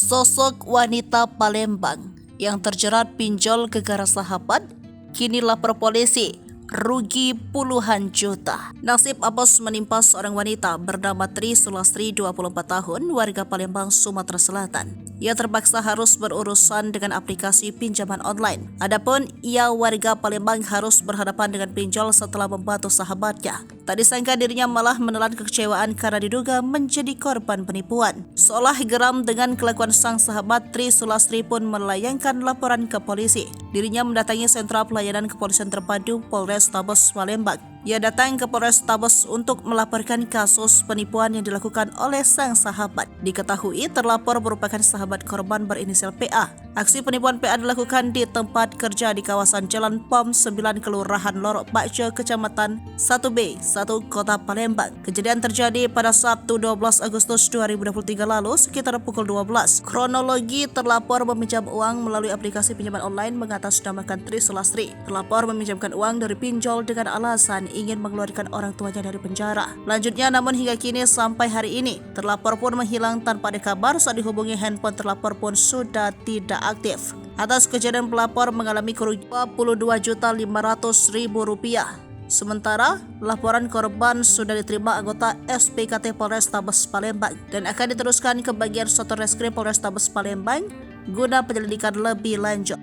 Sosok wanita Palembang yang terjerat pinjol gegara sahabat kini lapor polisi, rugi puluhan juta. Nasib apes menimpa seorang wanita bernama Tri Sulastri 24 tahun, warga Palembang, Sumatera Selatan. Ia terpaksa harus berurusan dengan aplikasi pinjaman online. Adapun ia warga Palembang harus berhadapan dengan pinjol setelah membantu sahabatnya. Tak disangka dirinya malah menelan kekecewaan karena diduga menjadi korban penipuan. Seolah geram dengan kelakuan sang sahabat, Tri Sulastri pun melayangkan laporan ke polisi. Dirinya mendatangi sentra pelayanan kepolisian terpadu Polrestabes Palembang. Ia datang ke Polrestabes untuk melaporkan kasus penipuan yang dilakukan oleh sang sahabat. Diketahui terlapor merupakan sahabat korban berinisial PA. Aksi penipuan PA dilakukan di tempat kerja di kawasan Jalan POM 9 Kelurahan Lorok Bakco, Kecamatan 1B, 1 Kota Palembang. Kejadian terjadi pada Sabtu 12 Agustus 2023 lalu sekitar pukul 12. Kronologi terlapor meminjam uang melalui aplikasi pinjaman online mengatasnamakan Tri Sulastri. Terlapor meminjamkan uang dari pinjol dengan alasan ingin mengeluarkan orang tuanya dari penjara. Lanjutnya, namun hingga kini sampai hari ini, terlapor pun menghilang tanpa ada kabar. Saat dihubungi, handphone terlapor pun sudah tidak aktif. Atas kejadian, pelapor mengalami kerugian Rp22.500.000. Sementara laporan korban sudah diterima anggota SPKT Polrestabes Palembang dan akan diteruskan ke bagian Satreskrim Polrestabes Palembang guna penyelidikan lebih lanjut.